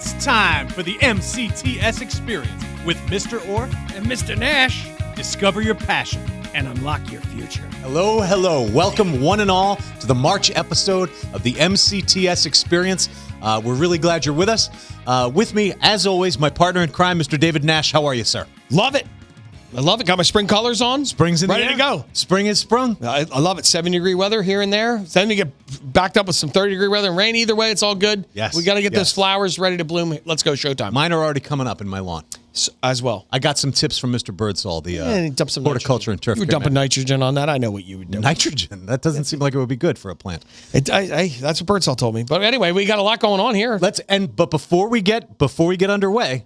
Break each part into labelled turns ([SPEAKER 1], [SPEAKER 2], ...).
[SPEAKER 1] It's time for the MCTS experience with Mr. Orr and Mr. Nash. Discover your passion and unlock your future.
[SPEAKER 2] Hello, hello. Welcome one and all to the March episode of the MCTS experience. We're really glad you're with us. With me, as always, my partner in crime, Mr. David Nash. How are you, sir?
[SPEAKER 3] Love it. I love it. Got my spring colors on.
[SPEAKER 2] Spring's in the
[SPEAKER 3] ready
[SPEAKER 2] air.
[SPEAKER 3] to go.
[SPEAKER 2] Spring is sprung.
[SPEAKER 3] I love it. 70-degree weather here and there. Then we get backed up with some 30-degree weather and rain. Either way, it's all good.
[SPEAKER 2] Yes.
[SPEAKER 3] We got to get those flowers ready to bloom. Let's go showtime.
[SPEAKER 2] Mine are already coming up in my lawn.
[SPEAKER 3] As well.
[SPEAKER 2] I got some tips from Mr. Birdsall, the horticulture and turf.
[SPEAKER 3] You were dumping nitrogen on that. I know what you would do.
[SPEAKER 2] Nitrogen? That doesn't seem like it would be good for a plant.
[SPEAKER 3] That's what Birdsall told me. But anyway, we got a lot going on here.
[SPEAKER 2] But before we get underway,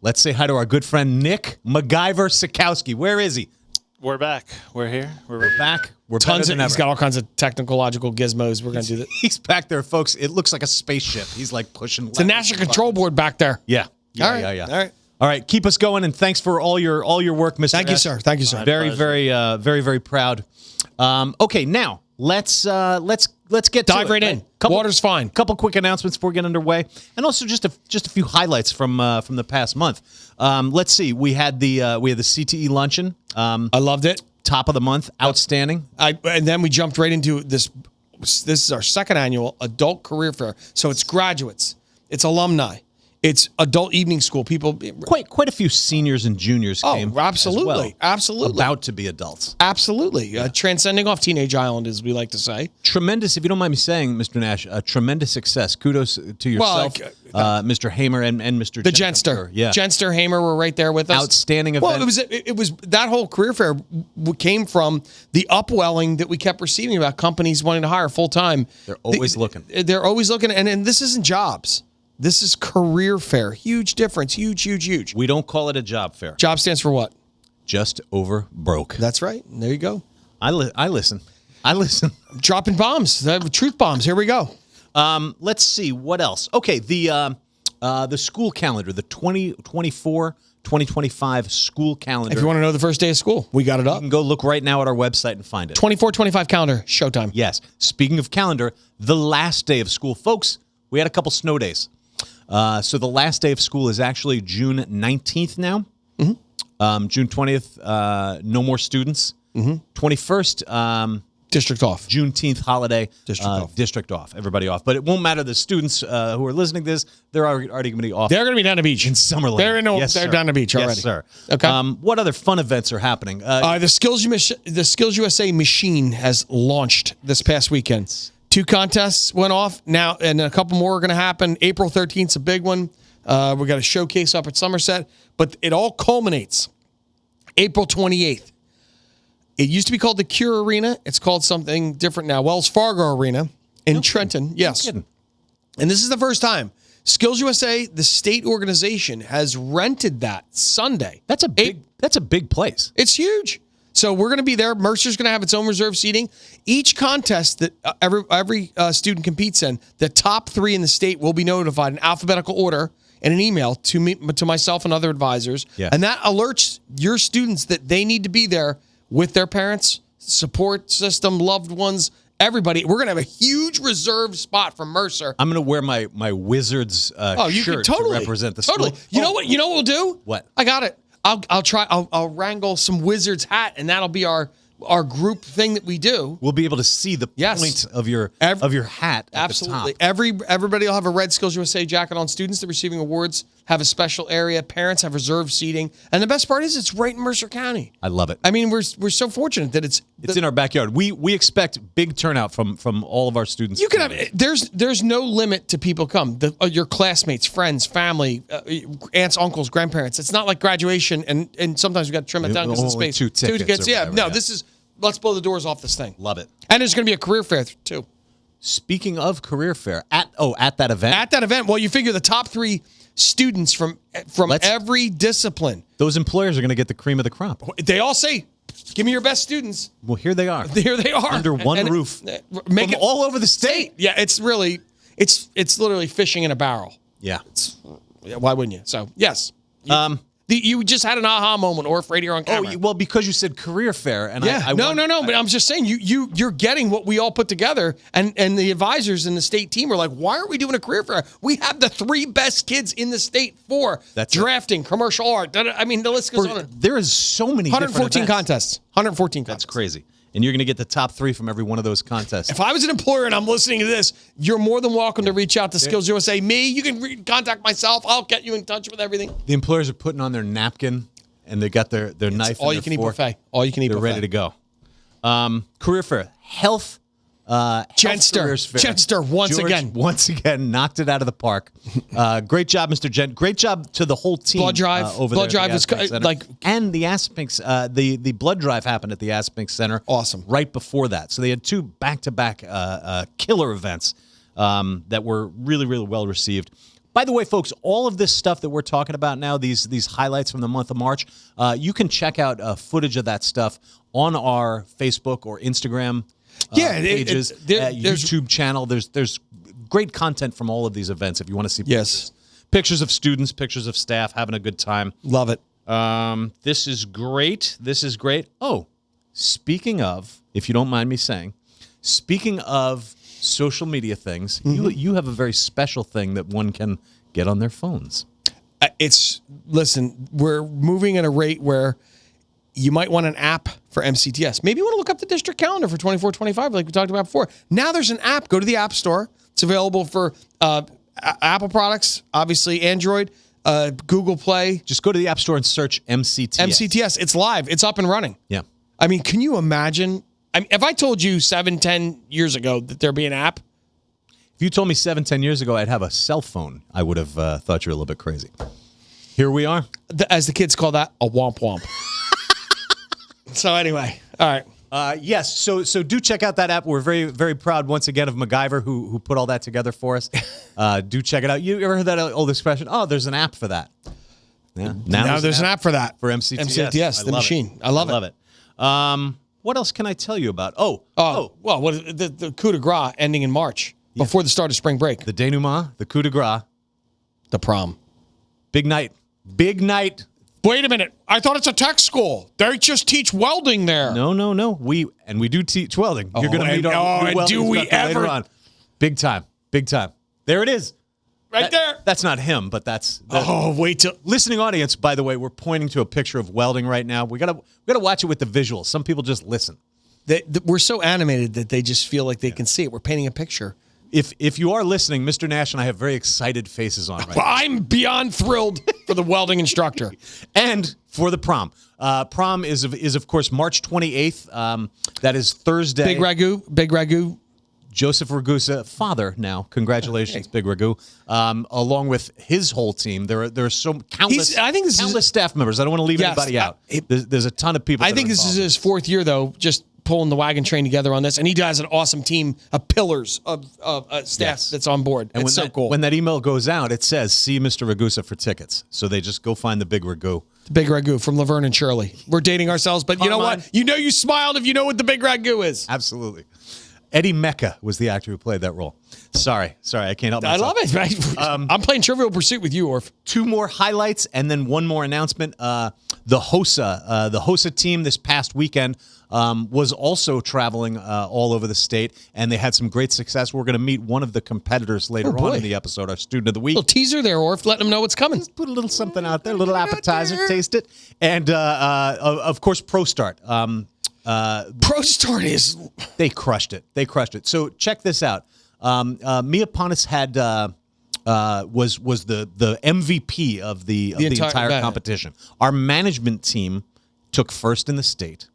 [SPEAKER 2] let's say hi to our good friend Nick MacGyver Sikowski. Where is he?
[SPEAKER 4] We're back. We're here.
[SPEAKER 2] We're back. We're
[SPEAKER 3] Tons
[SPEAKER 2] better
[SPEAKER 3] of,
[SPEAKER 2] than
[SPEAKER 3] he's
[SPEAKER 2] ever.
[SPEAKER 3] got all kinds of technological gizmos. We're going to do that.
[SPEAKER 2] He's back there, folks. It looks like a spaceship. He's like pushing.
[SPEAKER 3] It's a national control board back there.
[SPEAKER 2] Yeah.
[SPEAKER 3] All right.
[SPEAKER 2] All right. Keep us going, and thanks for all your work, Mr.
[SPEAKER 3] Thank you,
[SPEAKER 2] Nash.
[SPEAKER 3] sir. Thank you, sir.
[SPEAKER 2] Very, very proud. Okay, now let's get
[SPEAKER 3] Dive
[SPEAKER 2] to
[SPEAKER 3] right
[SPEAKER 2] it.
[SPEAKER 3] in. Water's fine.
[SPEAKER 2] Couple quick announcements before we get underway, and also just a few highlights from the past month. Let's see. We had the CTE luncheon.
[SPEAKER 3] I loved it.
[SPEAKER 2] Top of the month, outstanding.
[SPEAKER 3] And then we jumped right into this. This is our second annual adult career fair. So it's graduates, it's alumni, it's adult evening school. People,
[SPEAKER 2] Quite a few seniors and juniors came.
[SPEAKER 3] Absolutely,
[SPEAKER 2] as well,
[SPEAKER 3] absolutely,
[SPEAKER 2] about to be adults.
[SPEAKER 3] absolutely. Transcending off Teenage Island, as we like to say.
[SPEAKER 2] Tremendous, if you don't mind me saying, Mr. Nash, a tremendous success. Kudos to yourself, Mr. Hamer, and Mr.
[SPEAKER 3] The Genster,
[SPEAKER 2] Yeah,
[SPEAKER 3] Genster, Hamer were right there with us.
[SPEAKER 2] Outstanding event.
[SPEAKER 3] Well, it was that whole career fair came from the upwelling that we kept receiving about companies wanting to hire full time.
[SPEAKER 2] They're always looking.
[SPEAKER 3] They're always looking, and this isn't jobs. This is career fair. Huge difference. Huge.
[SPEAKER 2] We don't call it a job fair.
[SPEAKER 3] Job stands for what?
[SPEAKER 2] Just over broke.
[SPEAKER 3] That's right. There you go.
[SPEAKER 2] I listen.
[SPEAKER 3] Dropping bombs. Truth bombs. Here we go.
[SPEAKER 2] Let's see what else. Okay, the school calendar, the 2024-2025 school calendar.
[SPEAKER 3] If you want to know the first day of school, we got it
[SPEAKER 2] you
[SPEAKER 3] up.
[SPEAKER 2] can go look right now at our website and find it.
[SPEAKER 3] 24-25 calendar. Showtime.
[SPEAKER 2] Yes. Speaking of calendar, the last day of school, folks. We had a couple snow days. So the last day of school is actually June 19th now. Mm-hmm. June 20th, no more students. Mm-hmm. 21st,
[SPEAKER 3] District off.
[SPEAKER 2] Juneteenth holiday.
[SPEAKER 3] District off.
[SPEAKER 2] District off. Everybody off. But it won't matter. The students who are listening to this, they're already going to be off.
[SPEAKER 3] They're going to be down the beach.
[SPEAKER 2] In Summerlin.
[SPEAKER 3] They're
[SPEAKER 2] Yes,
[SPEAKER 3] down the beach already.
[SPEAKER 2] Yes, sir.
[SPEAKER 3] Okay.
[SPEAKER 2] What other fun events are happening?
[SPEAKER 3] The Skills USA machine has launched this past weekend. 2 contests went off now, and a couple more are going to happen. April 13th is a big one. We got a showcase up at Somerset, but it all culminates April 28th. It used to be called the Cure Arena. It's called something different now. Wells Fargo Arena in Trenton. Yes.
[SPEAKER 2] kidding.
[SPEAKER 3] And this is the first time Skills USA, the state organization, has rented that Sunday.
[SPEAKER 2] That's a big place.
[SPEAKER 3] It's huge. So we're going to be there. Mercer's going to have its own reserve seating. Each contest that every student competes in, the top 3 in the state will be notified in alphabetical order and an email to me, to myself and other advisors.
[SPEAKER 2] Yeah.
[SPEAKER 3] And that alerts your students that they need to be there with their parents, support system, loved ones, everybody. We're going to have a huge reserve spot for Mercer.
[SPEAKER 2] I'm going to wear my Wizards shirt to represent the school.
[SPEAKER 3] You know what we'll do?
[SPEAKER 2] What?
[SPEAKER 3] I got it. I'll wrangle some Wizards hat, and that'll be our group thing that we do.
[SPEAKER 2] We'll be able to see the point of your hat at
[SPEAKER 3] Absolutely.
[SPEAKER 2] the top.
[SPEAKER 3] Everybody will have a red Skills USA jacket on. Students that are receiving awards have a special area. Parents have reserved seating. And the best part is it's right in Mercer County.
[SPEAKER 2] I love it.
[SPEAKER 3] I mean, we're so fortunate that it's
[SPEAKER 2] in our backyard. We expect big turnout from all of our students.
[SPEAKER 3] You can have there's no limit to people come. Your classmates, friends, family, aunts, uncles, grandparents. It's not like graduation and sometimes we got to trim it down because of the space.
[SPEAKER 2] 2 tickets.
[SPEAKER 3] Yeah. No, this is let's blow the doors off this thing.
[SPEAKER 2] Love it.
[SPEAKER 3] And there's going to be a career fair too.
[SPEAKER 2] Speaking of career fair, at that event.
[SPEAKER 3] At that event, well, you figure the top 3 students from every discipline.
[SPEAKER 2] Those employers are going to get the cream of the crop.
[SPEAKER 3] They all say, "Give me your best students."
[SPEAKER 2] Well, here they are.
[SPEAKER 3] Here they are
[SPEAKER 2] under one roof,
[SPEAKER 3] make
[SPEAKER 2] from
[SPEAKER 3] it
[SPEAKER 2] all over the state.
[SPEAKER 3] Yeah, it's literally fishing in a barrel.
[SPEAKER 2] Yeah.
[SPEAKER 3] Why wouldn't you? So yes. The You just had an aha moment, or right here on camera.
[SPEAKER 2] Oh, well, because you said career fair, and
[SPEAKER 3] yeah, no. But I'm just saying, you're getting what we all put together, and the advisors in the state team are like, why aren't we doing a career fair? We have the 3 best kids in the state for drafting, commercial art. I mean, the list goes on.
[SPEAKER 2] There is so many.
[SPEAKER 3] 114 contests. 114 contests.
[SPEAKER 2] That's crazy. And you're going to get the top 3 from every one of those contests.
[SPEAKER 3] If I was an employer and I'm listening to this, you're more than welcome to reach out to Skills USA. Me, you can contact myself. I'll get you in touch with everything.
[SPEAKER 2] The employers are putting on their napkin, and they got their knife.
[SPEAKER 3] All you can eat buffet. All you can eat buffet.
[SPEAKER 2] They're ready to go. Career fair, health.
[SPEAKER 3] Chenster once again
[SPEAKER 2] knocked it out of the park. Great job, Mr. Gent. Great job to the whole team.
[SPEAKER 3] Blood drive.
[SPEAKER 2] Over
[SPEAKER 3] blood
[SPEAKER 2] there
[SPEAKER 3] drive was
[SPEAKER 2] and the Aspinks. The blood drive happened at the Aspinks Center.
[SPEAKER 3] Awesome.
[SPEAKER 2] Right before that, so they had 2 back-to-back killer events that were really, really well received. By the way, folks, all of this stuff that we're talking about now, these highlights from the month of March, you can check out footage of that stuff on our Facebook or Instagram. Pages, YouTube channel. There's great content from all of these events if you want to see pictures of students, pictures of staff having a good time.
[SPEAKER 3] Love it.
[SPEAKER 2] This is great. Oh, speaking of, if you don't mind me saying, speaking of social media things, you have a very special thing that one can get on their phones.
[SPEAKER 3] Listen, we're moving at a rate where you might want an app for MCTS. Maybe you want to look up the district calendar for 24-25 like we talked about before. Now there's an app. Go to the App Store. It's available for Apple products, obviously Android, Google Play.
[SPEAKER 2] Just go to the App Store and search MCTS.
[SPEAKER 3] MCTS. It's live. It's up and running.
[SPEAKER 2] Yeah.
[SPEAKER 3] I mean, can you imagine? If I told you 7-10 years ago that there'd be an app.
[SPEAKER 2] If you told me 7-10 years ago I'd have a cell phone, I would have thought you were a little bit crazy. Here we are.
[SPEAKER 3] As the kids call that, a womp womp. So anyway, all right.
[SPEAKER 2] Yes, so do check out that app. We're very, very proud once again of MacGyver who put all that together for us. Do check it out. You ever heard that old expression? Oh, there's an app for that. Yeah.
[SPEAKER 3] Now there's an app for that.
[SPEAKER 2] For MCTS.
[SPEAKER 3] MCTS, the machine. I love it.
[SPEAKER 2] What else can I tell you about?
[SPEAKER 3] Well, the coup de grace ending in March before the start of spring break.
[SPEAKER 2] The denouement, the coup de grace.
[SPEAKER 3] The prom.
[SPEAKER 2] Big night.
[SPEAKER 3] Wait a minute. I thought it's a tech school. They just teach welding there.
[SPEAKER 2] No. We do teach welding. You're going to meet our
[SPEAKER 3] and do we ever
[SPEAKER 2] later on. Big time. There it is.
[SPEAKER 3] Right there.
[SPEAKER 2] That's not him, but that's
[SPEAKER 3] wait till
[SPEAKER 2] listening audience. By the way, we're pointing to a picture of welding right now. We gotta watch it with the visuals. Some people just listen.
[SPEAKER 3] We're so animated that they just feel like they can see it. We're painting a picture.
[SPEAKER 2] If you are listening, Mr. Nash and I have very excited faces on right now.
[SPEAKER 3] I'm beyond thrilled for the welding instructor.
[SPEAKER 2] And for the prom. Prom is of course March 28th. That is Thursday.
[SPEAKER 3] Big Ragu.
[SPEAKER 2] Joseph Ragusa, father now. Congratulations, Big Ragu. Along with his whole team. There are so countless staff members. I don't want to leave anybody out. There's a ton of people.
[SPEAKER 3] I think this is his 4th year though, just pulling the wagon train together on this, and he has an awesome team of pillars of staff that's on board. And it's so cool.
[SPEAKER 2] When that email goes out, it says, see Mr. Ragusa for tickets. So they just go find the Big Ragu.
[SPEAKER 3] The Big Ragu from Laverne and Shirley. We're dating ourselves, but you know what? You smiled if you know what the Big Ragu is.
[SPEAKER 2] Absolutely. Eddie Mecca was the actor who played that role. Sorry, I can't help myself.
[SPEAKER 3] I love it. Right? I'm playing Trivial Pursuit with you, Orf.
[SPEAKER 2] 2 more highlights and then 1 more announcement. The HOSA team this past weekend was also traveling all over the state, and they had some great success. We're going to meet one of the competitors later on in the episode, our student of the week.
[SPEAKER 3] A little teaser there, Orf, letting them know what's coming.
[SPEAKER 2] Just put a little something out there, a little appetizer, taste it. And, of course, ProStart.
[SPEAKER 3] ProStart is...
[SPEAKER 2] They crushed it. So check this out. Mia Ponis had... was the MVP of the entire competition. Our management team took first in the state.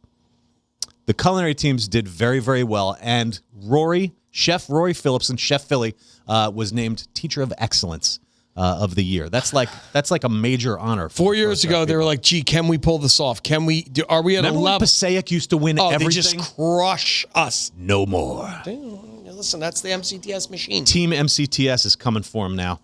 [SPEAKER 2] The culinary teams did very, very well, and Chef Rory Phillips and Chef Philly was named Teacher of Excellence of the year. That's like a major honor.
[SPEAKER 3] 4 years ago, they were like, "Gee, can we pull this off? Are we at a level?"
[SPEAKER 2] Remember when Passaic used to win everything?
[SPEAKER 3] They just crush us.
[SPEAKER 2] No more.
[SPEAKER 3] Listen, that's the MCTS machine.
[SPEAKER 2] Team MCTS is coming for him now.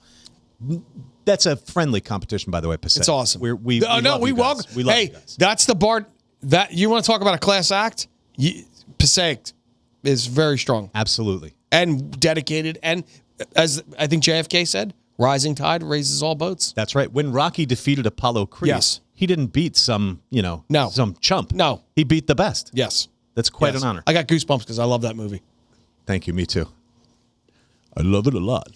[SPEAKER 2] That's a friendly competition, by the way, Passaic.
[SPEAKER 3] It's awesome.
[SPEAKER 2] We love you guys.
[SPEAKER 3] Hey, that's the bar. That you want to talk about a class act? Passaic is very strong.
[SPEAKER 2] Absolutely.
[SPEAKER 3] And dedicated, and as I think JFK said, Rising tide raises all boats.
[SPEAKER 2] That's right. When Rocky defeated Apollo Creed,
[SPEAKER 3] Yes.
[SPEAKER 2] he didn't beat some,
[SPEAKER 3] No.
[SPEAKER 2] some chump.
[SPEAKER 3] No.
[SPEAKER 2] He beat the best.
[SPEAKER 3] Yes.
[SPEAKER 2] That's quite
[SPEAKER 3] Yes.
[SPEAKER 2] an honor.
[SPEAKER 3] I got goosebumps because I love that movie.
[SPEAKER 2] Thank you. Me too. I love it a lot.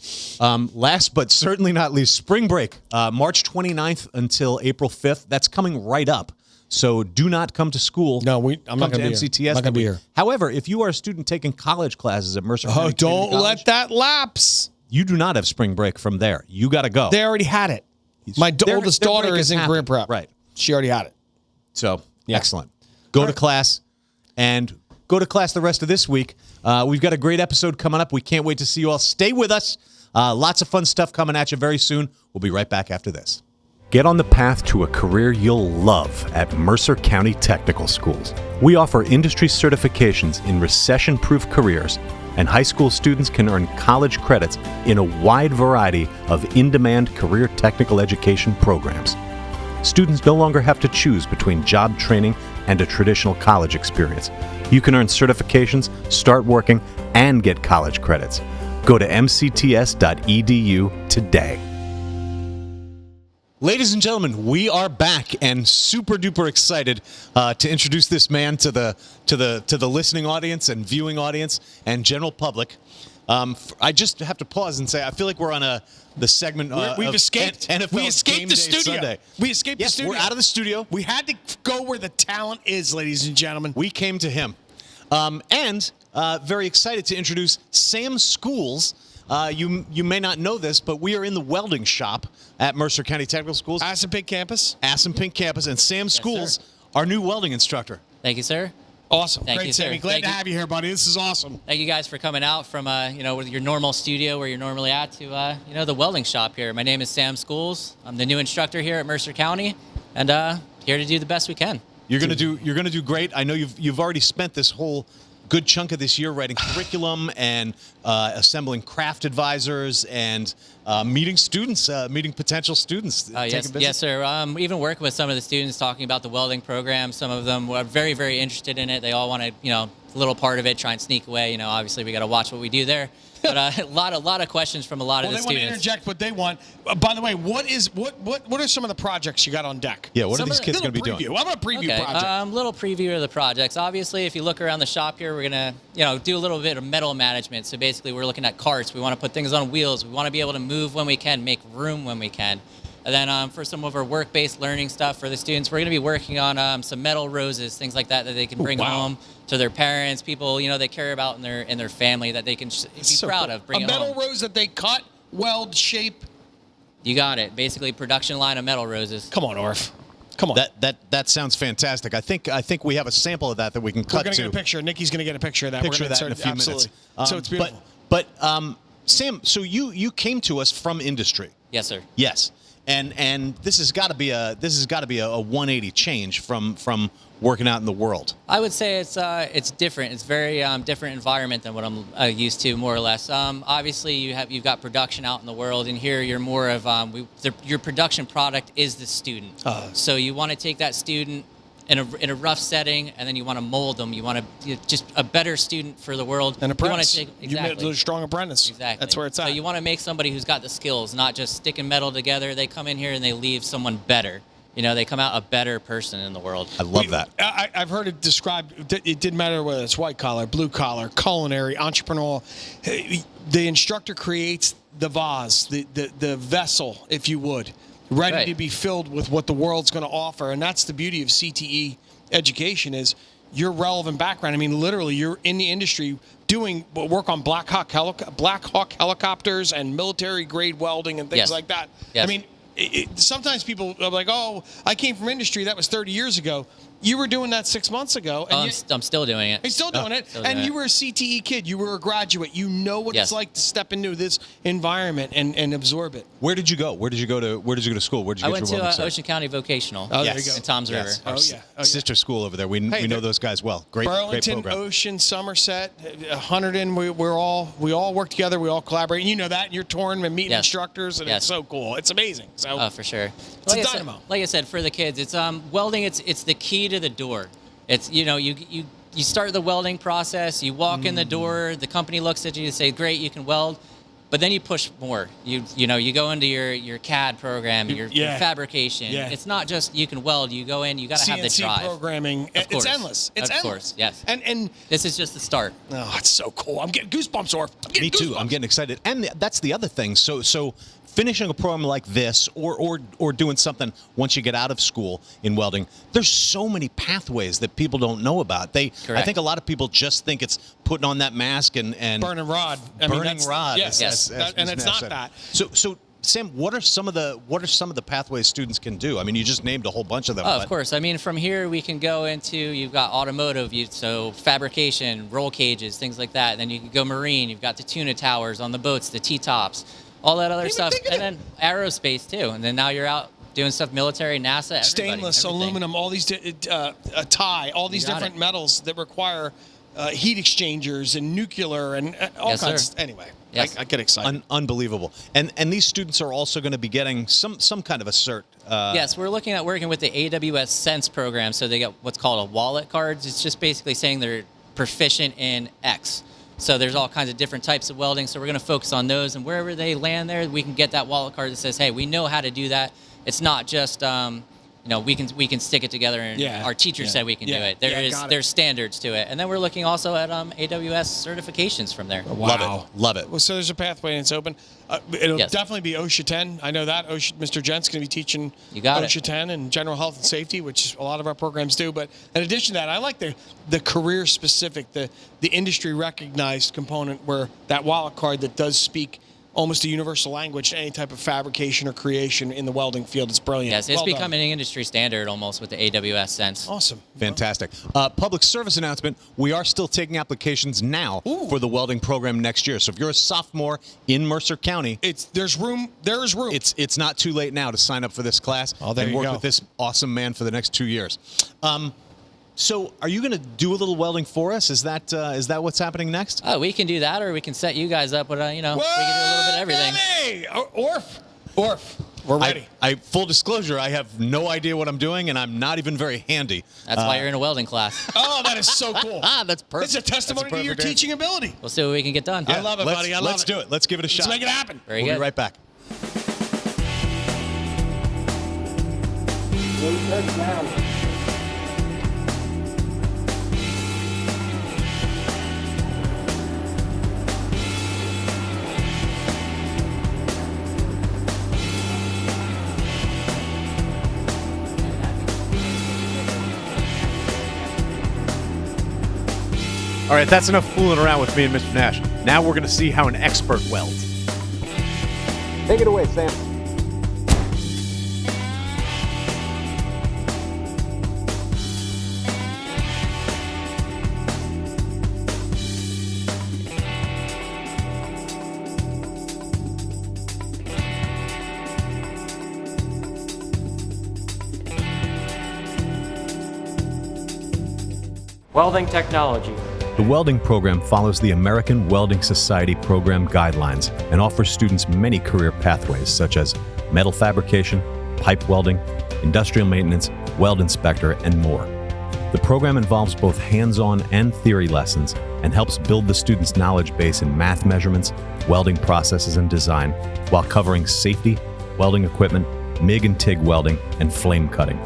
[SPEAKER 2] Last but certainly not least, spring break, March 29th until April 5th. That's coming right up. So do not come to school.
[SPEAKER 3] No, I'm not
[SPEAKER 2] Come
[SPEAKER 3] going
[SPEAKER 2] to
[SPEAKER 3] to be
[SPEAKER 2] MCTS.
[SPEAKER 3] here. I'm not going to be here.
[SPEAKER 2] However, if you are a student taking college classes at Mercer
[SPEAKER 3] Oh,
[SPEAKER 2] County
[SPEAKER 3] don't
[SPEAKER 2] Community
[SPEAKER 3] let
[SPEAKER 2] College,
[SPEAKER 3] that lapse.
[SPEAKER 2] you do not have spring break from there. You got to go.
[SPEAKER 3] They already had it. My
[SPEAKER 2] Their-
[SPEAKER 3] oldest
[SPEAKER 2] their
[SPEAKER 3] daughter
[SPEAKER 2] break
[SPEAKER 3] is
[SPEAKER 2] has
[SPEAKER 3] in career
[SPEAKER 2] happened.
[SPEAKER 3] prep.
[SPEAKER 2] Right.
[SPEAKER 3] She already had it.
[SPEAKER 2] So excellent. Go to class and go to class the rest of this week. We've got a great episode coming up. We can't wait to see you all. Stay with us. Lots of fun stuff coming at you very soon. We'll be right back after this. Get on the path to a career you'll love at Mercer County Technical Schools. We offer industry certifications in recession-proof careers, and high school students can earn college credits in a wide variety of in-demand career technical education programs. Students no longer have to choose between job training and a traditional college experience. You can earn certifications, start working, and get college credits. Go to mcts.edu today. Ladies and gentlemen, we are back and super duper excited to introduce this man to the listening audience and viewing audience and general public. I just have to pause and say I feel like we're on the segment.
[SPEAKER 3] We've
[SPEAKER 2] of
[SPEAKER 3] escaped.
[SPEAKER 2] NFL
[SPEAKER 3] We escaped
[SPEAKER 2] Game
[SPEAKER 3] the
[SPEAKER 2] Day
[SPEAKER 3] studio.
[SPEAKER 2] Sunday.
[SPEAKER 3] We escaped the studio.
[SPEAKER 2] We're out of the studio.
[SPEAKER 3] We had to go where the talent is, ladies and gentlemen.
[SPEAKER 2] We came to him, and very excited to introduce Sam Schools. You may not know this, but we are in the welding shop at Mercer County Technical Schools,
[SPEAKER 3] Aspen Campus.
[SPEAKER 2] Pink Campus, and Sam Schools, our new welding instructor.
[SPEAKER 5] Thank you, sir.
[SPEAKER 3] Awesome.
[SPEAKER 5] Thank
[SPEAKER 3] Great,
[SPEAKER 5] you, sir.
[SPEAKER 3] Sammy. Glad
[SPEAKER 5] Thank
[SPEAKER 3] to
[SPEAKER 5] you.
[SPEAKER 3] have you here, buddy. This is awesome.
[SPEAKER 5] Thank you guys for coming out from with your normal studio where you're normally at to the welding shop here. My name is Sam Schools. I'm the new instructor here at Mercer County, and here to do the best we can.
[SPEAKER 2] You're gonna do great. I know you've already spent this whole good chunk of this year writing curriculum and assembling craft advisors and meeting students, meeting potential students.
[SPEAKER 5] Yes, sir. We even work with some of the students talking about the welding program. Some of them were very, very interested in it. They all want to, a little part of it, try and sneak away. Obviously we got to watch what we do there. But a lot of questions from a lot of the
[SPEAKER 3] They
[SPEAKER 5] students.
[SPEAKER 3] want to interject what they want. By the way, what are some of the projects you got on deck?
[SPEAKER 2] Yeah, what are
[SPEAKER 5] Some
[SPEAKER 2] these
[SPEAKER 5] of the-
[SPEAKER 2] kids going to be doing?
[SPEAKER 3] I'm going to preview
[SPEAKER 5] Okay,
[SPEAKER 3] project.
[SPEAKER 5] little preview of the projects. Obviously, if you look around the shop here, we're gonna, do a little bit of metal management. So basically, we're looking at carts. We want to put things on wheels. We want to be able to move when we can, make room when we can. And then for some of our work-based learning stuff for the students, we're going to be working on some metal roses, things like that they can bring home to their parents, people they care about in their family that they can be proud of. Bring
[SPEAKER 3] a
[SPEAKER 5] it
[SPEAKER 3] metal
[SPEAKER 5] home.
[SPEAKER 3] rose that they cut, weld, shape.
[SPEAKER 5] You got it. Basically, production line of metal roses.
[SPEAKER 3] Come on, Orf. Come on.
[SPEAKER 2] That sounds fantastic. I think we have a sample of that we can
[SPEAKER 3] We're
[SPEAKER 2] cut
[SPEAKER 3] going to
[SPEAKER 2] to.
[SPEAKER 3] get a picture. Nikki's going to get a picture of that.
[SPEAKER 2] Picture
[SPEAKER 3] We're
[SPEAKER 2] that
[SPEAKER 3] gonna
[SPEAKER 2] in a few
[SPEAKER 3] absolutely.
[SPEAKER 2] minutes.
[SPEAKER 3] So it's beautiful.
[SPEAKER 2] But Sam, so you came to us from industry.
[SPEAKER 5] Yes, sir.
[SPEAKER 2] Yes. And this has got to be a 180 change from working out in the world.
[SPEAKER 5] I would say it's different. It's very different environment than what I'm used to, more or less. Obviously, you've got production out in the world, and here you're more of your production product is the student. So you want to take that student in a rough setting, and then you want to mold them. You want to just a better student for the world.
[SPEAKER 3] An apprentice.
[SPEAKER 5] You want to
[SPEAKER 3] You made a strong apprentice.
[SPEAKER 5] Exactly.
[SPEAKER 3] That's where it's at.
[SPEAKER 5] So you want to make somebody who's got the skills, not just sticking metal together. They come in here and they leave someone better. They come out a better person in the world.
[SPEAKER 2] I love that.
[SPEAKER 3] I've heard it described. It didn't matter whether it's white collar, blue collar, culinary, entrepreneurial. The instructor creates the vase, the vessel, if you would, ready to be filled with what the world's going to offer. And that's the beauty of CTE education is your relevant background. I mean, literally, you're in the industry doing work on Black Hawk helicopters and military grade welding and things like that.
[SPEAKER 5] Yes.
[SPEAKER 3] I mean, sometimes people are like, oh, I came from industry. That was 30 years ago. You were doing that 6 months ago. And
[SPEAKER 5] I'm still doing it.
[SPEAKER 3] He's still doing it.
[SPEAKER 5] Still
[SPEAKER 3] And
[SPEAKER 5] doing
[SPEAKER 3] you
[SPEAKER 5] it.
[SPEAKER 3] were a CTE kid. You were a graduate. You know what it's like to step into this environment and absorb it.
[SPEAKER 2] Where did you go? Where did you go to school? Where did you
[SPEAKER 5] I
[SPEAKER 2] get
[SPEAKER 5] went
[SPEAKER 2] your
[SPEAKER 5] to
[SPEAKER 2] welding cert?
[SPEAKER 5] Ocean County Vocational.
[SPEAKER 3] Oh, there you go.
[SPEAKER 5] In Toms River.
[SPEAKER 2] Our
[SPEAKER 3] yeah.
[SPEAKER 2] sister school over there. We know
[SPEAKER 3] they're-
[SPEAKER 2] those guys well. Great
[SPEAKER 3] Burlington,
[SPEAKER 2] program.
[SPEAKER 3] Ocean, Somerset, Hunterdon. We all work together. We all collaborate. And you know that. And you're touring and meeting
[SPEAKER 5] Yes.
[SPEAKER 3] instructors, and
[SPEAKER 5] Yes.
[SPEAKER 3] it's so cool. It's amazing. So
[SPEAKER 5] Oh, for sure.
[SPEAKER 3] It's a
[SPEAKER 5] Like I said-
[SPEAKER 3] dynamo.
[SPEAKER 5] like I said, for the kids, it's welding. It's the key to the door. It's you start the welding process. You walk in the door. The company looks at you and say, "Great, you can weld." But then you push more. You know, you go into your CAD program, your fabrication.
[SPEAKER 3] Yeah.
[SPEAKER 5] It's not just you can weld. You go in, you got to have the drive.
[SPEAKER 3] Programming. It's endless. It's endless.
[SPEAKER 5] Of course, yes.
[SPEAKER 3] And
[SPEAKER 5] this is just the start.
[SPEAKER 3] oh, it's so cool. I'm getting goosebumps, Orf.
[SPEAKER 2] Me too. I'm getting excited. And that's the other thing. So finishing a program like this or doing something once you get out of school in welding, there's so many pathways that people don't know about. I think a lot of people just think it's putting on that mask and
[SPEAKER 3] burning rod.
[SPEAKER 2] Burning rod.
[SPEAKER 3] Yes. And it's not that.
[SPEAKER 2] So Sam, what are some of the pathways students can do? I mean, you just named a whole bunch of them.
[SPEAKER 5] Oh, of course. I mean, from here we can go into, you've got automotive, so fabrication, roll cages, things like that. Then you can go marine. You've got the tuna towers on the boats, the T-tops, all that other stuff, and then aerospace too. And then now you're out doing stuff military, NASA,
[SPEAKER 3] stainless, aluminum, all these tie, all these different metals that require heat exchangers and nuclear and all kinds. Anyway, I get excited.
[SPEAKER 2] Unbelievable. And these students are also going to be getting some kind of a cert.
[SPEAKER 5] Yes, we're looking at working with the AWS Sense program. So they get what's called a wallet cards. It's just basically saying they're proficient in X. So there's all kinds of different types of welding. So we're going to focus on those, and wherever they land there, we can get that wallet card that says, hey, we know how to do that. It's not just we can stick it together, and our teacher said we can do it. There's standards to it, and then we're looking also at AWS certifications from there.
[SPEAKER 3] Wow,
[SPEAKER 2] love it.
[SPEAKER 3] Well, so there's a pathway, and it's open. It'll definitely be OSHA 10. I know that Mr. Gent's going to be teaching OSHA 10 and general health and safety, which a lot of our programs do. But in addition to that, I like the career specific, the industry recognized component where that wallet card that does speak almost a universal language to any type of fabrication or creation in the welding field. It's brilliant.
[SPEAKER 5] Yes, it's becoming an industry standard almost with the AWS Sense.
[SPEAKER 3] Awesome.
[SPEAKER 2] Fantastic. Public service announcement. We are still taking applications now for the welding program next year. So if you're a sophomore in Mercer County,
[SPEAKER 3] there's room. There is room.
[SPEAKER 2] It's not too late now to sign up for this class and work with this awesome man for the next 2 years. So are you going to do a little welding for us? Is that what's happening next?
[SPEAKER 5] Oh, we can do that, or we can set you guys up with, we can do a little bit of everything.
[SPEAKER 3] Orf, we're ready.
[SPEAKER 2] Full disclosure, I have no idea what I'm doing, and I'm not even very handy.
[SPEAKER 5] That's why you're in a welding class.
[SPEAKER 3] Oh, that is so cool.
[SPEAKER 2] That's perfect.
[SPEAKER 3] It's a testimony to your teaching ability.
[SPEAKER 5] We'll see what we can get done.
[SPEAKER 3] Yeah, I love it, buddy.
[SPEAKER 2] Let's do it. Let's give it a shot.
[SPEAKER 3] Let's make it happen.
[SPEAKER 5] Very
[SPEAKER 2] We'll
[SPEAKER 5] good.
[SPEAKER 2] be right back. All right, that's enough fooling around with me and Mr. Nash. Now we're going to see how an expert welds. Take it away, Sam.
[SPEAKER 6] Welding technology.
[SPEAKER 2] The welding program follows the American Welding Society program guidelines and offers students many career pathways such as metal fabrication, pipe welding, industrial maintenance, weld inspector, and more. The program involves both hands-on and theory lessons and helps build the students' knowledge base in math measurements, welding processes and design, while covering safety, welding equipment, MIG and TIG welding, and flame cutting.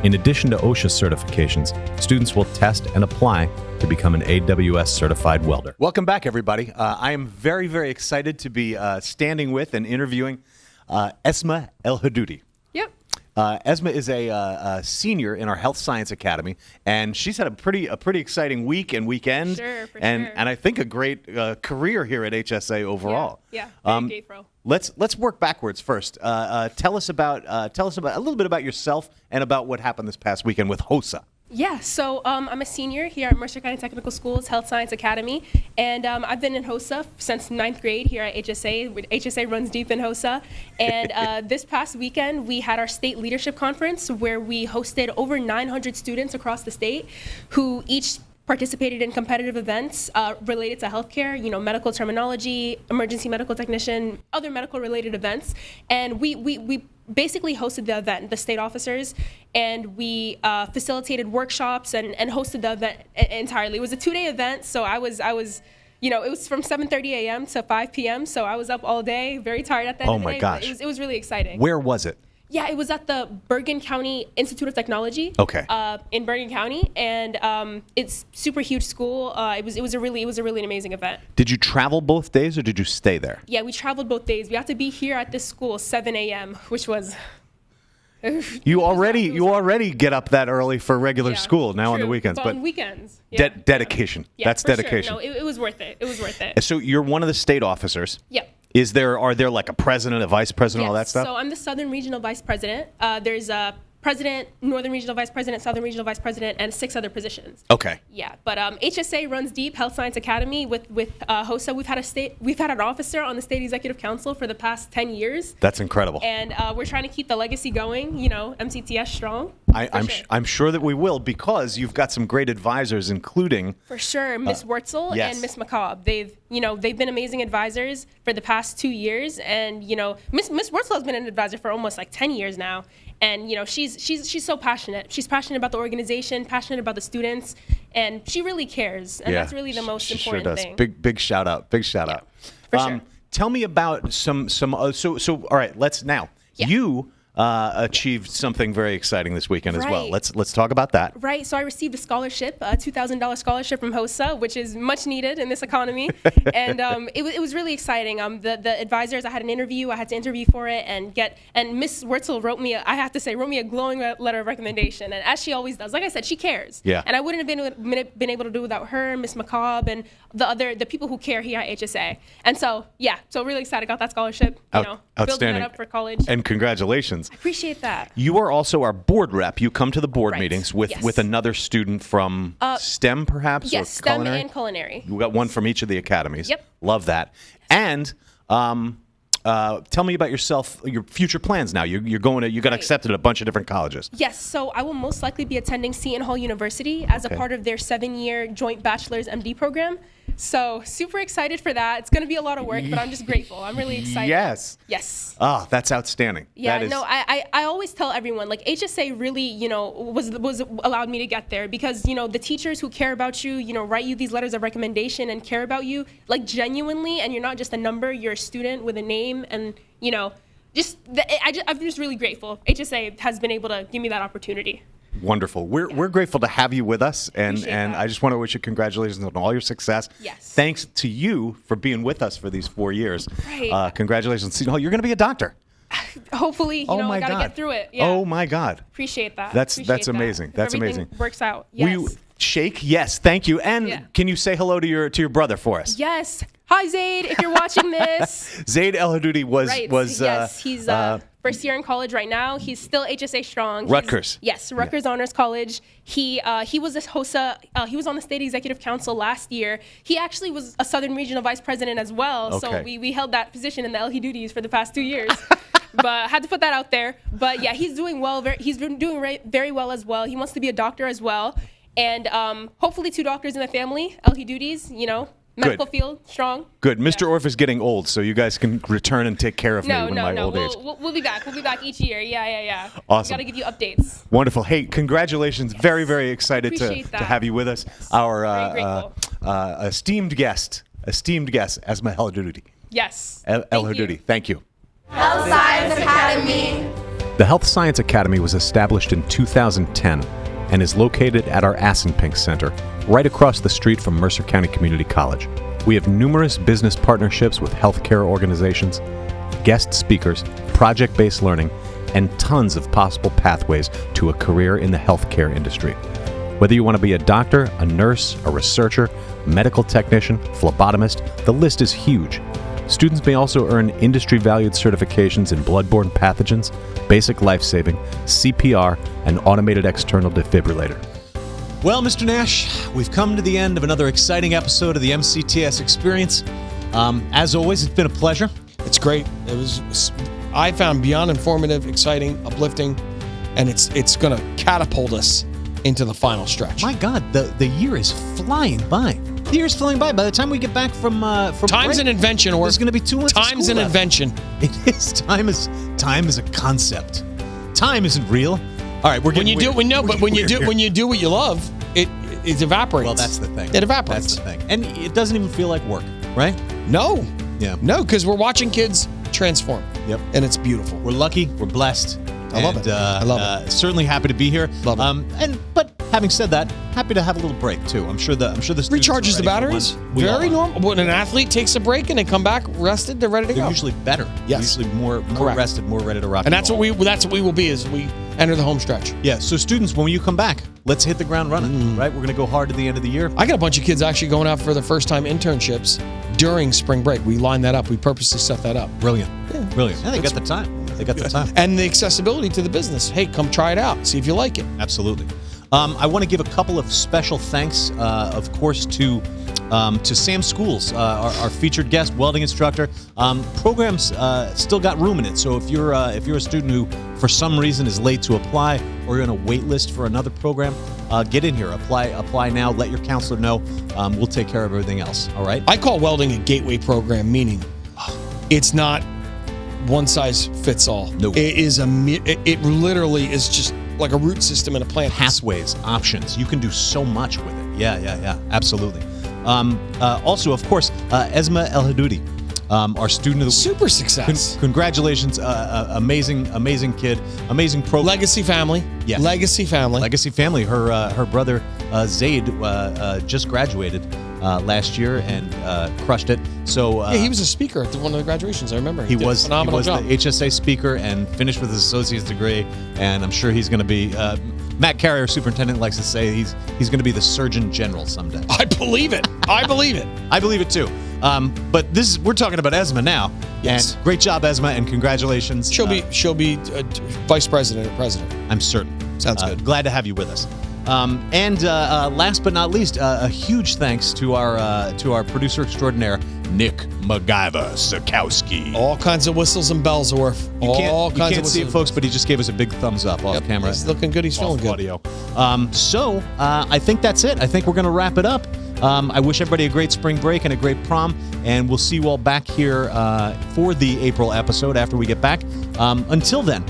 [SPEAKER 2] In addition to OSHA certifications, students will test and apply to become an AWS certified welder. Welcome back, everybody. I am very, very excited to be standing with and interviewing Esma El Hadoudi.
[SPEAKER 7] Yep.
[SPEAKER 2] Esma is a senior in our Health Science Academy, and she's had a pretty exciting week and weekend,
[SPEAKER 7] sure.
[SPEAKER 2] And I think a great career here at HSA overall.
[SPEAKER 7] Yeah. Very Gayfro.
[SPEAKER 2] Let's work backwards first. Tell us about a little bit about yourself and about what happened this past weekend with HOSA.
[SPEAKER 7] Yeah, so I'm a senior here at Mercer County Technical School's Health Science Academy, and I've been in HOSA since 9th grade here at HSA. HSA runs deep in HOSA, and this past weekend we had our state leadership conference where we hosted over 900 students across the state who each participated in competitive events related to healthcare, medical terminology, emergency medical technician, other medical related events. And we basically hosted the event, the state officers, and we facilitated workshops and hosted the event entirely. It was a 2-day event, so I was it was from 7:30 a.m. to 5 p.m. So I was up all day, very tired at the end
[SPEAKER 2] Oh
[SPEAKER 7] of the
[SPEAKER 2] my
[SPEAKER 7] day.
[SPEAKER 2] gosh.
[SPEAKER 7] But it was really exciting.
[SPEAKER 2] Where was it?
[SPEAKER 7] Yeah, it was at the Bergen County Institute of Technology.
[SPEAKER 2] Okay.
[SPEAKER 7] In Bergen County, and it's super huge school. It was a really amazing event.
[SPEAKER 2] Did you travel both days or did you stay there?
[SPEAKER 7] Yeah, we traveled both days. We had to be here at this school 7 a.m., which was.
[SPEAKER 2] You already get up that early for regular
[SPEAKER 7] Yeah,
[SPEAKER 2] school now on the
[SPEAKER 7] true,
[SPEAKER 2] weekends,
[SPEAKER 7] but on weekends.
[SPEAKER 2] dedication.
[SPEAKER 7] Yeah,
[SPEAKER 2] That's
[SPEAKER 7] for sure.
[SPEAKER 2] dedication.
[SPEAKER 7] No, it was worth it. It was worth it.
[SPEAKER 2] So you're one of the state officers.
[SPEAKER 7] Yep.
[SPEAKER 2] Are there like a president, a vice president, all that
[SPEAKER 7] Yes,
[SPEAKER 2] stuff?
[SPEAKER 7] So I'm the Southern Regional Vice President. There's a president, Northern Regional Vice President, Southern Regional Vice President, and 6 other positions.
[SPEAKER 2] Okay.
[SPEAKER 7] Yeah, but HSA runs deep. Health Science Academy with HOSA. We've had an officer on the State Executive Council for the past 10 years.
[SPEAKER 2] That's incredible.
[SPEAKER 7] And we're trying to keep the legacy going. MCTS strong.
[SPEAKER 2] I'm sure that we will, because you've got some great advisors, including
[SPEAKER 7] For sure, Miss Wurtzel
[SPEAKER 2] yes.
[SPEAKER 7] and Miss McCobb. They've been amazing advisors for the past 2 years, and Miss Wurtzel has been an advisor for almost like 10 years now. And she's so passionate. She's passionate about the organization, passionate about the students, and she really cares. And that's really the most important
[SPEAKER 2] sure does.
[SPEAKER 7] thing.
[SPEAKER 2] Big shout out. Big shout out.
[SPEAKER 7] For sure.
[SPEAKER 2] Tell me about some. So all right. Let's now.
[SPEAKER 7] Yeah.
[SPEAKER 2] You achieved something very exciting this weekend as well.
[SPEAKER 7] Right.
[SPEAKER 2] Let's talk about that.
[SPEAKER 7] Right. So I received a scholarship, a $2,000 scholarship from HOSA, which is much needed in this economy. And it was really exciting. The advisors, I had an interview. I had to interview for it and Miss Wurtzel wrote me a glowing letter of recommendation. And as she always does, like I said, she cares.
[SPEAKER 2] Yeah.
[SPEAKER 7] And I wouldn't have been able to do it without her, Miss McCobb, and the people who care here at HSA. And so really excited. Got that scholarship. Building
[SPEAKER 2] Outstanding.
[SPEAKER 7] that up for college.
[SPEAKER 2] And congratulations.
[SPEAKER 7] I appreciate that.
[SPEAKER 2] You are also our board rep. You come to the board
[SPEAKER 7] Right.
[SPEAKER 2] meetings with
[SPEAKER 7] Yes.
[SPEAKER 2] another student from STEM, perhaps?
[SPEAKER 7] Yes,
[SPEAKER 2] or
[SPEAKER 7] STEM
[SPEAKER 2] culinary?
[SPEAKER 7] and culinary.
[SPEAKER 2] We got one from each of the academies.
[SPEAKER 7] Yep.
[SPEAKER 2] Love that. And tell me about yourself, your future plans now. You got
[SPEAKER 7] Right.
[SPEAKER 2] accepted at a bunch of different colleges.
[SPEAKER 7] Yes, so I will most likely be attending Seton Hall University as
[SPEAKER 2] Okay.
[SPEAKER 7] a part of their 7-year joint bachelor's MD program. So super excited for that. It's going to be a lot of work, but I'm just grateful. I'm really excited.
[SPEAKER 2] Yes.
[SPEAKER 7] Yes.
[SPEAKER 2] Oh, that's outstanding.
[SPEAKER 7] Yeah,
[SPEAKER 2] That is,
[SPEAKER 7] I always tell everyone, like, HSA really, was allowed me to get there because, the teachers who care about you, write you these letters of recommendation and care about you, like, genuinely, and you're not just a number, you're a student with a name, and, I'm just really grateful. HSA has been able to give me that opportunity.
[SPEAKER 2] wonderful. We're grateful to have you with us, and
[SPEAKER 7] Appreciate that.
[SPEAKER 2] I just want to wish you congratulations on all your success.
[SPEAKER 7] Yes.
[SPEAKER 2] Thanks to you for being with us for these 4 years.
[SPEAKER 7] Right.
[SPEAKER 2] Congratulations. You're going to be a doctor.
[SPEAKER 7] Hopefully,
[SPEAKER 2] Oh my
[SPEAKER 7] I got to
[SPEAKER 2] God.
[SPEAKER 7] get through it. Yeah.
[SPEAKER 2] Oh my God.
[SPEAKER 7] Appreciate that.
[SPEAKER 2] That's
[SPEAKER 7] Appreciate that.
[SPEAKER 2] amazing.
[SPEAKER 7] If
[SPEAKER 2] That's
[SPEAKER 7] everything
[SPEAKER 2] amazing.
[SPEAKER 7] Works out.
[SPEAKER 2] Will
[SPEAKER 7] Yes.
[SPEAKER 2] you shake? Yes. Thank you. And
[SPEAKER 7] Yeah.
[SPEAKER 2] can you say hello to your brother for us?
[SPEAKER 7] Yes. Hi, Zaid. If you're watching this.
[SPEAKER 2] Zaid El Hadoudi was
[SPEAKER 7] Right.
[SPEAKER 2] was
[SPEAKER 7] yes. He's first year in college right now. He's still HSA strong.
[SPEAKER 2] Rutgers.
[SPEAKER 7] Yes. Rutgers Honors College. He was a HOSA. He was on the State Executive Council last year. He actually was a Southern Regional Vice President as well.
[SPEAKER 2] Okay.
[SPEAKER 7] So we held that position in the LE duties for the past 2 years. But I had to put that out there. But yeah, he's doing well. He's been doing very well as well. He wants to be a doctor as well. And hopefully 2 doctors in the family, LE duties, medical field, strong.
[SPEAKER 2] Good. Mr.
[SPEAKER 7] Yeah.
[SPEAKER 2] Orff is getting old, so you guys can return and take care of me
[SPEAKER 7] No,
[SPEAKER 2] in
[SPEAKER 7] no,
[SPEAKER 2] my
[SPEAKER 7] no.
[SPEAKER 2] old age.
[SPEAKER 7] We'll be back. We'll be back each year. Yeah.
[SPEAKER 2] Awesome.
[SPEAKER 7] Got to give you updates.
[SPEAKER 2] Wonderful. Hey, congratulations. Very, very excited
[SPEAKER 7] Appreciate
[SPEAKER 2] to
[SPEAKER 7] that.
[SPEAKER 2] have you with us. Our
[SPEAKER 7] Very grateful.
[SPEAKER 2] esteemed guest, Esma El Hadoudi.
[SPEAKER 7] Yes.
[SPEAKER 2] El
[SPEAKER 7] Thank you.
[SPEAKER 2] Hadoudi. Thank you.
[SPEAKER 6] Health Science Academy.
[SPEAKER 2] The Health Science Academy was established in 2010 and is located at our Assenpink Center, right across the street from Mercer County Community College. We have numerous business partnerships with healthcare organizations, guest speakers, project-based learning, and tons of possible pathways to a career in the healthcare industry. Whether you want to be a doctor, a nurse, a researcher, medical technician, phlebotomist, the list is huge. Students may also earn industry-valued certifications in bloodborne pathogens, basic life-saving, CPR, and automated external defibrillator. Well, Mr. Nash, we've come to the end of another exciting episode of the MCTS Experience. As always, it's been a pleasure.
[SPEAKER 3] It's great. I found beyond informative, exciting, uplifting, and it's going to catapult us into the final stretch.
[SPEAKER 2] My God, the year is flying by. The year's flying by. By the time we get back from
[SPEAKER 3] Time's
[SPEAKER 2] break,
[SPEAKER 3] an invention, or
[SPEAKER 2] there's going to be 2 months.
[SPEAKER 3] Time's an invention.
[SPEAKER 2] It is. Time is a concept. Time isn't real. All right, when you do what you love,
[SPEAKER 3] it evaporates.
[SPEAKER 2] Well, that's the thing.
[SPEAKER 3] It evaporates.
[SPEAKER 2] That's the thing. And it doesn't even feel like work, right?
[SPEAKER 3] No.
[SPEAKER 2] Yeah.
[SPEAKER 3] No, because we're watching kids transform.
[SPEAKER 2] Yep.
[SPEAKER 3] And it's beautiful.
[SPEAKER 2] We're lucky. We're blessed.
[SPEAKER 3] I love it. I love it.
[SPEAKER 2] Certainly happy to be here.
[SPEAKER 3] Love it.
[SPEAKER 2] But having said that, happy to have a little break too. I'm sure the students
[SPEAKER 3] Recharges
[SPEAKER 2] are
[SPEAKER 3] the
[SPEAKER 2] ready for
[SPEAKER 3] batteries.
[SPEAKER 2] one. We all
[SPEAKER 3] Very
[SPEAKER 2] are.
[SPEAKER 3] normal. When an athlete takes a break and they come back rested, they're ready to
[SPEAKER 2] They're
[SPEAKER 3] go.
[SPEAKER 2] usually better.
[SPEAKER 3] Yes.
[SPEAKER 2] Usually more
[SPEAKER 3] Correct.
[SPEAKER 2] rested, more ready to rock.
[SPEAKER 3] And that's what we will be as we enter the home stretch.
[SPEAKER 2] Yeah. So students, when you come back, let's hit the ground running. Right. We're going to go hard to the end of the year.
[SPEAKER 3] I got a bunch of kids actually going out for their first time internships during spring break. We lined that up. We purposely set that up.
[SPEAKER 2] Brilliant. Brilliant. Yeah, they got the time. They got the time.
[SPEAKER 3] And the accessibility to the business. Hey, come try it out. See if you like it.
[SPEAKER 2] Absolutely. I want to give a couple of special thanks, of course, to Sam Schools, our featured guest, welding instructor. Programs still got room in it. So if you're a student who, for some reason, is late to apply, or you're on a wait list for another program, get in here. Apply now. Let your counselor know. We'll take care of everything else. All right.
[SPEAKER 3] I call welding a gateway program, meaning it's not one size fits all.
[SPEAKER 2] No.
[SPEAKER 3] It literally is just like a root system in a plant.
[SPEAKER 2] Pathways, options. You can do so much with it. Yeah. Absolutely. Also, of course, Esma El Hadoudi, our student of the week.
[SPEAKER 3] Super success.
[SPEAKER 2] Congratulations. Amazing kid. Amazing program.
[SPEAKER 3] Legacy family.
[SPEAKER 2] Yes.
[SPEAKER 3] Legacy family.
[SPEAKER 2] Legacy family. Her brother, Zaid, just graduated last year and crushed it. So
[SPEAKER 3] Yeah, he was a speaker at one of the graduations. I remember.
[SPEAKER 2] He
[SPEAKER 3] did a
[SPEAKER 2] was
[SPEAKER 3] phenomenal job.
[SPEAKER 2] the HSA speaker and finished with his associate's degree. And I'm sure he's going to be. Matt Carrier, superintendent, likes to say he's going to be the Surgeon General someday.
[SPEAKER 3] I believe it. I believe it.
[SPEAKER 2] I believe it too. But we're talking about Esma now.
[SPEAKER 3] Yes.
[SPEAKER 2] And great job, Esma, and congratulations.
[SPEAKER 3] She'll be vice president or president.
[SPEAKER 2] I'm certain.
[SPEAKER 3] Sounds good.
[SPEAKER 2] Glad to have you with us. And last but not least, a huge thanks to our producer extraordinaire, Nick MacGyver Sikowski.
[SPEAKER 3] All kinds of whistles and bells, Orf.
[SPEAKER 2] You
[SPEAKER 3] All kinds
[SPEAKER 2] can't
[SPEAKER 3] of
[SPEAKER 2] see it, folks, but he just gave us a big thumbs up off camera.
[SPEAKER 3] He's looking good. He's feeling
[SPEAKER 2] off
[SPEAKER 3] good.
[SPEAKER 2] Audio. So I think that's it. I think we're going to wrap it up. I wish everybody a great spring break and a great prom, and we'll see you all back here for the April episode after we get back. Until then,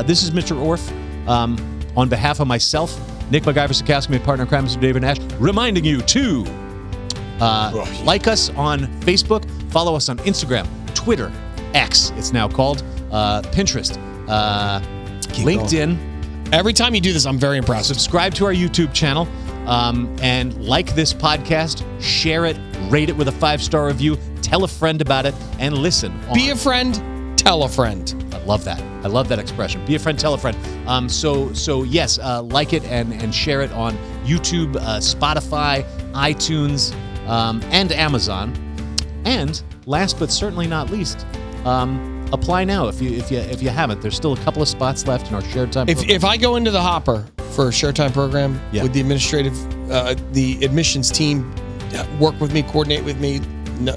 [SPEAKER 2] this is Mr. Orff. On behalf of myself, Nick MacGyver Sikowski, my partner in crime, Mr. David Nash, reminding you to like us on Facebook, follow us on Instagram, Twitter, X, it's now called, Pinterest, LinkedIn.
[SPEAKER 3] Every time you do this, I'm very impressed.
[SPEAKER 2] Subscribe to our YouTube channel, and like this podcast, share it, rate it with a 5-star review, tell a friend about it, and listen.
[SPEAKER 3] Be a friend, tell a friend.
[SPEAKER 2] I love that. I love that expression. Be a friend, tell a friend. So yes, like it and share it on YouTube, Spotify, iTunes, and Amazon. And last but certainly not least, apply now if you haven't. There's still a couple of spots left in our shared time program.
[SPEAKER 3] If I go into the hopper for a shared time program with the the admissions team, work with me, coordinate with me,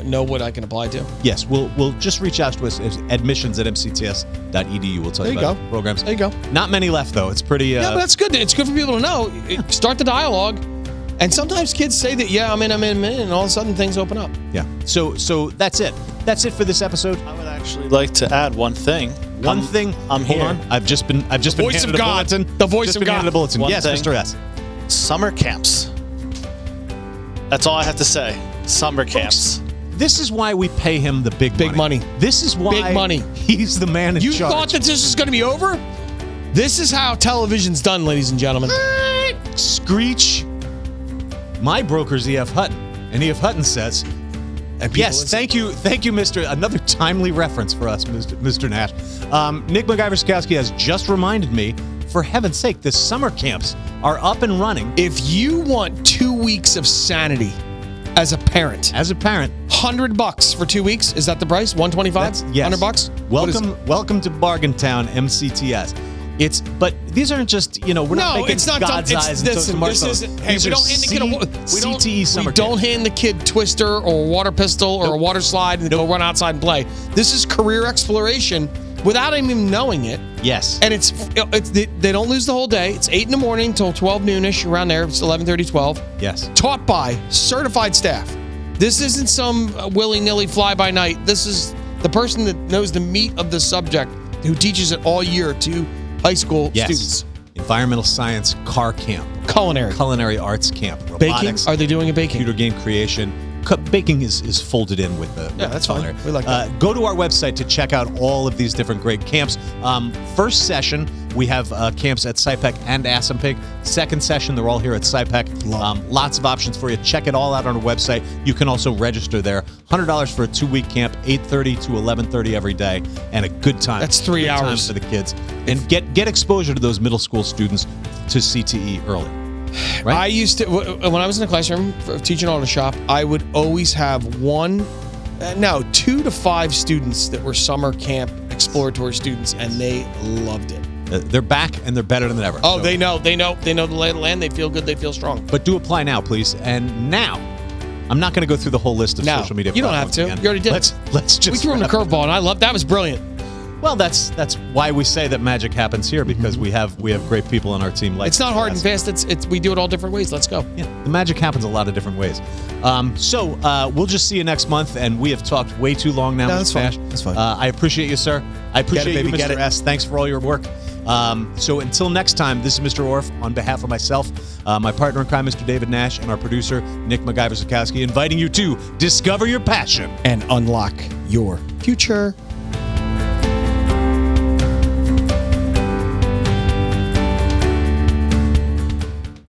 [SPEAKER 3] know what I can apply to.
[SPEAKER 2] Yes, we'll just reach out to us at admissions@mcts.edu. We'll tell you about the programs.
[SPEAKER 3] There you go.
[SPEAKER 2] Not many left though. It's pretty.
[SPEAKER 3] Yeah, but that's good. It's good for people to know. Start the dialogue. And sometimes kids say that, yeah, I'm in, and all of a sudden things open up.
[SPEAKER 2] Yeah. So that's it. That's it for this episode.
[SPEAKER 4] I would actually like to add one thing.
[SPEAKER 2] I'm
[SPEAKER 4] Hold
[SPEAKER 2] here.
[SPEAKER 4] on.
[SPEAKER 2] I've just been
[SPEAKER 3] voice
[SPEAKER 2] handed
[SPEAKER 3] of
[SPEAKER 2] a
[SPEAKER 3] God.
[SPEAKER 2] bulletin.
[SPEAKER 3] The voice
[SPEAKER 2] Just
[SPEAKER 3] of
[SPEAKER 2] been
[SPEAKER 3] God.
[SPEAKER 2] handed a bulletin.
[SPEAKER 4] One
[SPEAKER 2] Yes,
[SPEAKER 4] thing.
[SPEAKER 2] Mr. S.
[SPEAKER 4] Summer camps. That's all I have to say. Summer camps.
[SPEAKER 2] This is why we pay him the big
[SPEAKER 3] money.
[SPEAKER 2] This is why
[SPEAKER 3] Big money.
[SPEAKER 2] he's the man in
[SPEAKER 3] You
[SPEAKER 2] charge.
[SPEAKER 3] thought that this was going to be over? This is how television's done, ladies and gentlemen.
[SPEAKER 2] Screech. My broker's E.F. Hutton. And E.F. Hutton says, yes, thank you, Mr. Another timely reference for us, Mr. Nash. Nick MacGyver Sikowski has just reminded me, for heaven's sake, the summer camps are up and running.
[SPEAKER 3] If you want 2 weeks of sanity as a parent, $100 for 2 weeks, is that the price? $125?
[SPEAKER 2] Yes.
[SPEAKER 3] $100?
[SPEAKER 2] Welcome to Bargain Town, MCTS. But these aren't just, we're not making
[SPEAKER 3] it's not
[SPEAKER 2] God's
[SPEAKER 3] dumb.
[SPEAKER 2] eyes
[SPEAKER 3] This
[SPEAKER 2] into marshmallows.
[SPEAKER 3] isn't. Hey,
[SPEAKER 2] These
[SPEAKER 3] we
[SPEAKER 2] are
[SPEAKER 3] don't hand the kid
[SPEAKER 2] CTE summer
[SPEAKER 3] we don't
[SPEAKER 2] camps.
[SPEAKER 3] hand the kid Twister or a water pistol or a water slide and go run outside and play. This is career exploration without him even knowing it.
[SPEAKER 2] Yes.
[SPEAKER 3] And they don't lose the whole day. It's 8 in the morning till 12 noonish, around there. It's 11:30, 12.
[SPEAKER 2] Yes.
[SPEAKER 3] Taught by certified staff. This isn't some willy-nilly fly-by-night. This is the person that knows the meat of the subject who teaches it all year to high school students.
[SPEAKER 2] In environmental science car camp,
[SPEAKER 3] Culinary
[SPEAKER 2] arts camp,
[SPEAKER 3] baking.
[SPEAKER 2] robotics,
[SPEAKER 3] Are they doing a baking?
[SPEAKER 2] computer game creation. Baking is folded in with the
[SPEAKER 3] that's fine.
[SPEAKER 2] culinary.
[SPEAKER 3] We like that.
[SPEAKER 2] Go to our website to check out all of these different great camps. First session, we have camps at SciPec and Assunpink. Second session, they're all here at SciPec. Lots of options for you. Check it all out on our website. You can also register there. $100 for a 2-week camp, 8:30 to 11:30 every day, and a good time.
[SPEAKER 3] That's 3
[SPEAKER 2] Good time
[SPEAKER 3] hours
[SPEAKER 2] for the kids. And get exposure to those middle school students to CTE early. Right?
[SPEAKER 3] I used to, when I was in the classroom teaching auto shop, I would always have 2 to 5 students that were summer camp exploratory students, and they loved it.
[SPEAKER 2] They're back and they're better than ever.
[SPEAKER 3] Oh,
[SPEAKER 2] So-
[SPEAKER 3] they know the lay of the land. They feel good. They feel strong.
[SPEAKER 2] But do apply now, please. And now, I'm not going to go through the whole list of
[SPEAKER 3] No,
[SPEAKER 2] social media.
[SPEAKER 3] you don't have
[SPEAKER 2] platforms
[SPEAKER 3] to.
[SPEAKER 2] again.
[SPEAKER 3] You already did.
[SPEAKER 2] Let's just.
[SPEAKER 3] We threw him a
[SPEAKER 2] wrap it.
[SPEAKER 3] curveball, and I love that. Was brilliant.
[SPEAKER 2] Well, that's why we say that magic happens here, because we have great people on our team. Like
[SPEAKER 3] It's not hard and
[SPEAKER 2] us.
[SPEAKER 3] fast. It's we do it all different ways. Let's go.
[SPEAKER 2] Yeah, the magic happens a lot of different ways. So we'll just see you next month, and we have talked way too long now.
[SPEAKER 3] No,
[SPEAKER 2] Mr.
[SPEAKER 3] that's fine.
[SPEAKER 2] Nash.
[SPEAKER 3] That's fine.
[SPEAKER 2] I appreciate you, sir. I appreciate
[SPEAKER 3] baby,
[SPEAKER 2] you,
[SPEAKER 3] get
[SPEAKER 2] Mr.
[SPEAKER 3] it.
[SPEAKER 2] S. Thanks for all your work. So until next time, this is Mr. Orff on behalf of myself, my partner in crime, Mr. David Nash, and our producer, Nick MacGyver-Zukowski, inviting you to discover your passion
[SPEAKER 3] And unlock your future.